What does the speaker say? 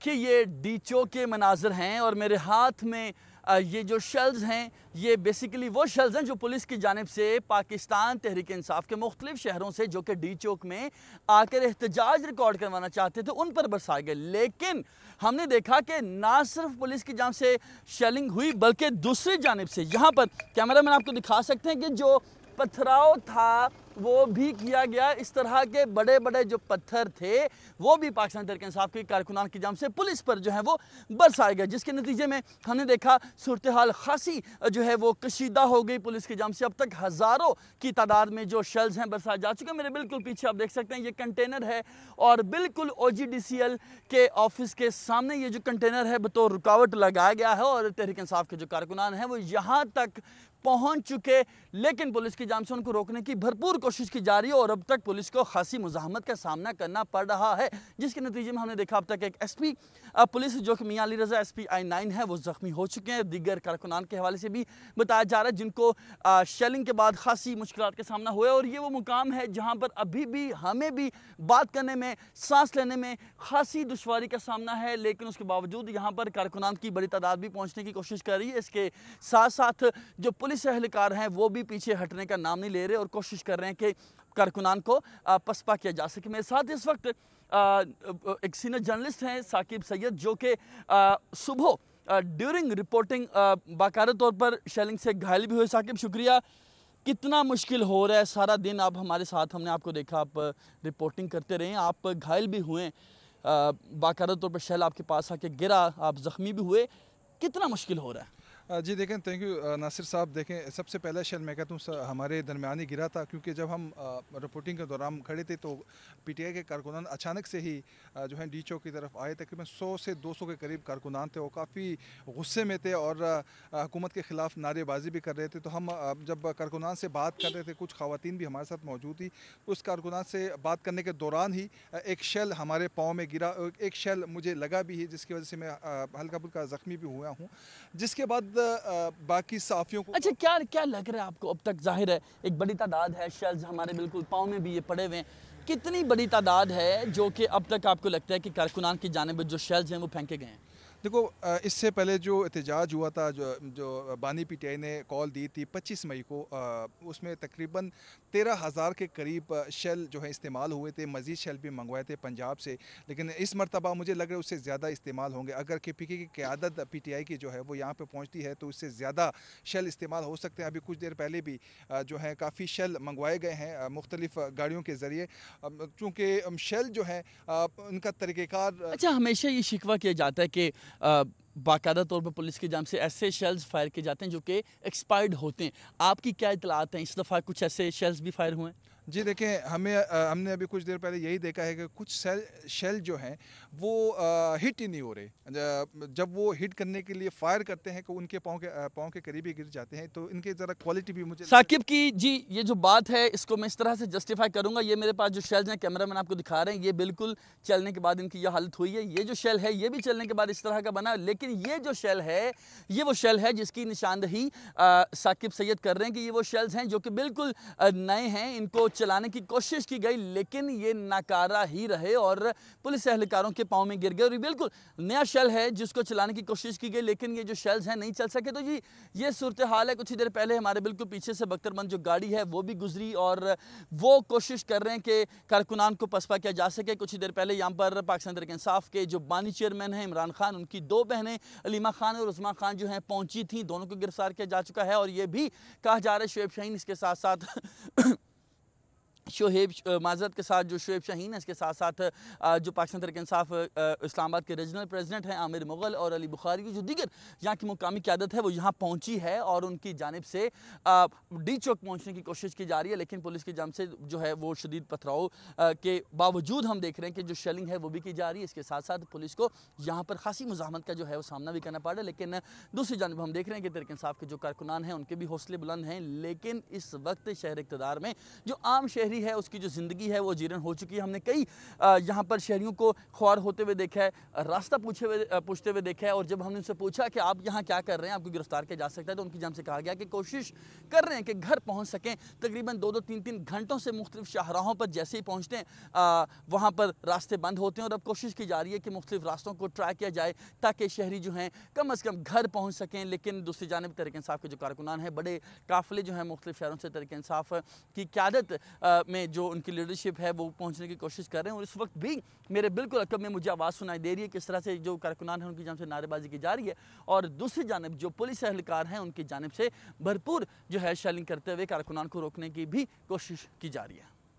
کہ یہ ڈی چوک کے مناظر ہیں اور میرے ہاتھ میں یہ جو شیلز ہیں یہ بیسیکلی وہ شیلز ہیں جو پولیس کی جانب سے پاکستان تحریک انصاف کے مختلف شہروں سے جو کہ ڈی چوک میں آ کر احتجاج ریکارڈ کروانا چاہتے تھے ان پر برسائے گئے. لیکن ہم نے دیکھا کہ نہ صرف پولیس کی جانب سے شیلنگ ہوئی بلکہ دوسری جانب سے یہاں پر کیمرہ مین آپ کو دکھا سکتے ہیں کہ جو پتھراؤ تھا وہ بھی کیا گیا. اس طرح کے بڑے بڑے جو پتھر تھے وہ بھی پاکستان تحریک انصاف کے کارکنان کی جانب سے پولیس پر جو ہے وہ برسائے گئے, جس کے نتیجے میں ہم نے دیکھا صورتحال خاصی جو ہے وہ کشیدہ ہو گئی پولیس کی جانب سے. اب تک ہزاروں کی تعداد میں جو شیلز ہیں برسائے جا چکے ہیں. میرے بالکل پیچھے آپ دیکھ سکتے ہیں یہ کنٹینر ہے اور بالکل او جی ڈی سی ایل کے آفس کے سامنے یہ جو کنٹینر ہے بطور رکاوٹ لگایا گیا ہے اور تحریک انصاف کے جو کارکنان ہیں وہ یہاں تک پہنچ چکے, لیکن پولیس کی جانب سے ان کو روکنے کی بھرپور کوشش کی جا رہی ہے اور اب تک پولیس کو خاصی مزاحمت کا سامنا کرنا پڑ رہا ہے, جس کے نتیجے میں ہم نے دیکھا اب تک ایک ایس پی پولیس جو کہ میاں Ali Raza S P I9 ہے وہ زخمی ہو چکے ہیں. دیگر کارکنان کے حوالے سے بھی بتایا جا رہا ہے جن کو شیلنگ کے بعد خاصی مشکلات کا سامنا ہوا ہے اور یہ وہ مقام ہے جہاں پر ابھی بھی ہمیں بھی بات کرنے میں سانس لینے میں خاصی دشواری کا سامنا ہے, لیکن اس کے باوجود یہاں پر کارکنان کی بڑی تعداد بھی پہنچنے کی کوشش کر رہی ہے. اس کے ساتھ ساتھ جو پولیس اہلکار ہیں وہ بھی پیچھے ہٹنے کا نام نہیں لے رہے اور کوشش کر رہے ہیں کہ کارکنان کو پسپا کیا جا سکے. میرے ساتھ اس وقت ایک سینئر جرنلسٹ ہیں ثاقب سید جو کہ صبح ڈیورنگ رپورٹنگ باقاعدہ طور پر شیلنگ سے گھائل بھی ہوئے. ثاقب شکریہ. کتنا مشکل ہو رہا ہے سارا دن آپ ہمارے ساتھ, ہم نے آپ کو دیکھا آپ رپورٹنگ کرتے رہے, آپ گھائل بھی ہوئے, باقاعدہ طور پر شیل آپ کے پاس آ کے گرا, آپ زخمی بھی ہوئے, کتنا مشکل ہو رہا ہے؟ جی دیکھیں, تھینک یو ناصر صاحب. دیکھیں سب سے پہلا شیل میں کہتا ہوں ہمارے درمیانی گرا تھا, کیونکہ جب ہم رپورٹنگ کے دوران کھڑے تھے تو پی ٹی آئی کے کارکنان اچانک سے ہی جو ہے ڈی چوک کی طرف آئے. تقریباً 100 سے 200 کے قریب کارکنان تھے, وہ کافی غصے میں تھے اور حکومت کے خلاف نعرے بازی بھی کر رہے تھے. تو ہم جب کارکنان سے بات کر رہے تھے, کچھ خواتین بھی ہمارے ساتھ موجود تھی, اس کارکنان سے بات کرنے کے دوران ہی ایک شیل ہمارے پاؤں میں گرا. ایک شیل مجھے لگا بھی ہے جس کی وجہ سے میں ہلکا پھلکا زخمی بھی ہوا ہوں, جس کے بعد باقی صحافیوں کو. اچھا, کیا لگ رہا ہے آپ کو اب تک؟ ظاہر ہے ایک بڑی تعداد ہے, شیلز ہمارے بالکل پاؤں میں بھی یہ پڑے ہوئے ہیں, کتنی بڑی تعداد ہے جو کہ اب تک آپ کو لگتا ہے کہ کارکنان کی جانب جو شیلز ہیں وہ پھینکے گئے ہیں؟ دیکھو, اس سے پہلے جو احتجاج ہوا تھا, جو بانی پی ٹی آئی نے کال دی تھی 25 مئی کو, اس میں تقریباً 13,000 کے قریب شیل جو ہے استعمال ہوئے تھے. مزید شیل بھی منگوائے تھے پنجاب سے, لیکن اس مرتبہ مجھے لگ رہا ہے اس سے زیادہ استعمال ہوں گے. اگر کے پی کے کی قیادت پی ٹی آئی کی جو ہے وہ یہاں پہ پہنچتی ہے تو اس سے زیادہ شیل استعمال ہو سکتے ہیں. ابھی کچھ دیر پہلے بھی جو ہے کافی شیل منگوائے گئے ہیں مختلف گاڑیوں کے ذریعے, چونکہ شیل جو ہے ان کا طریقہ کار. اچھا, ہمیشہ یہ شکوہ کیا جاتا ہے کہ باقاعدہ طور پر پولیس کی جانب سے ایسے شیلز فائر کیے جاتے ہیں جو کہ ایکسپائرڈ ہوتے ہیں. آپ کی کیا اطلاعات ہیں, اس دفعہ کچھ ایسے شیلز بھی فائر ہوئے ہیں؟ جی دیکھیں, ہم نے ابھی کچھ دیر پہلے یہی دیکھا ہے کہ کچھ شیل جو ہیں وہ ہٹ ہی نہیں ہو رہے. جب وہ ہٹ کرنے کے لیے فائر کرتے ہیں کہ ان کے پاؤں کے قریب ہی گر جاتے ہیں, تو ان کی ذرا کوالٹی بھی مجھے. ثاقب کی جی یہ جو بات ہے اس کو میں اس طرح سے جسٹیفائی کروں گا. یہ میرے پاس جو شیلز ہیں, کیمرہ مین آپ کو دکھا رہے ہیں, یہ بالکل چلنے کے بعد ان کی یہ حالت ہوئی ہے. یہ جو شیل ہے یہ بھی چلنے کے بعد اس طرح کا بنا, لیکن یہ جو شیل ہے یہ وہ شیل ہے جس کی نشاندہی ثاقب سید کر رہے ہیں کہ یہ وہ شیلز ہیں جو کہ بالکل نئے ہیں. ان کو چلانے کی کوشش کی گئی لیکن یہ ناکارہ ہی رہے اور پولیس اہلکاروں کے پاؤں میں گر گئے, اور یہ بالکل نیا شیل ہے جس کو چلانے کی کوشش کی گئی لیکن یہ جو شیلز ہیں نہیں چل سکے. تو جی یہ صورتحال ہے. کچھ دیر پہلے ہمارے بالکل پیچھے سے بختربند جو گاڑی ہے وہ بھی گزری اور وہ کوشش کر رہے ہیں کہ کارکنان کو پسپا کیا جا سکے. کچھ دیر پہلے یہاں پر پاکستان تحریک انصاف کے جو بانی چیئرمین ہیں عمران خان, ان کی 2 بہنیں علیمہ خان اور عظمیٰ خان جو ہیں پہنچی تھیں, دونوں کو گرفتار کیا جا چکا ہے. اور یہ بھی کہا جا رہا ہے شعیب شاہین اس کے ساتھ ساتھ معذرت کے ساتھ جو شعیب شاہین ہے اس کے ساتھ ساتھ جو پاکستان تحریک انصاف اسلام آباد کے ریجنل پریزیڈنٹ ہیں عامر مغل اور علی بخاری کی جو دیگر یہاں کی مقامی قیادت ہے وہ یہاں پہنچی ہے اور ان کی جانب سے ڈی چوک پہنچنے کی کوشش کی جا رہی ہے. لیکن پولیس کی جانب سے جو ہے وہ شدید پتھراؤ کے باوجود ہم دیکھ رہے ہیں کہ جو شیلنگ ہے وہ بھی کی جا رہی ہے. اس کے ساتھ ساتھ پولیس کو یہاں پر خاصی مزاحمت کا جو ہے وہ سامنا بھی کرنا پڑ رہا ہے. لیکن دوسری جانب ہم دیکھ رہے ہیں کہ تحریک انصاف کے جو کارکنان ہیں ان کے بھی حوصلے بلند ہیں, لیکن اس وقت شہر اقتدار میں جو عام شہری تبدیلی ہے, اس کی جو زندگی ہے وہ جیرن ہو چکی ہے. ہم نے کئی یہاں پر شہریوں کو خوار ہوتے ہوئے دیکھا ہے, راستہ پوچھتے ہوئے دیکھا ہے, اور جب ہم نے ان سے پوچھا کہ آپ یہاں کیا کر رہے ہیں, آپ کو گرفتار کیا جا سکتا ہے, تو ان کی جانب سے کہا گیا کہ کوشش کر رہے ہیں کہ گھر پہنچ سکیں. تقریباً 2-3 گھنٹوں سے مختلف شاہراہوں پر جیسے ہی پہنچتے ہیں وہاں پر راستے بند ہوتے ہیں, اور اب کوشش کی جا رہی ہے کہ مختلف راستوں کو ٹرائی کیا جائے تاکہ شہری جو ہیں کم از کم گھر پہنچ سکیں. لیکن دوسری جانب تحریک انصاف کے جو کارکنان ہیں, بڑے قافلے جو ہیں مختلف شہروں سے تحریک انصاف کی قیادت میں جو ان کی لیڈرشپ ہے وہ پہنچنے کی کوشش کر رہے ہیں, اور اس وقت بھی میرے بالکل عقب میں مجھے آواز سنائی دے رہی ہے کس طرح سے جو کارکنان ہیں ان کی جانب سے نعرے بازی کی جا رہی ہے, اور دوسری جانب جو پولیس اہلکار ہیں ان کی جانب سے بھرپور جو ہے شیلنگ کرتے ہوئے کارکنان کو روکنے کی بھی کوشش کی جا رہی ہے.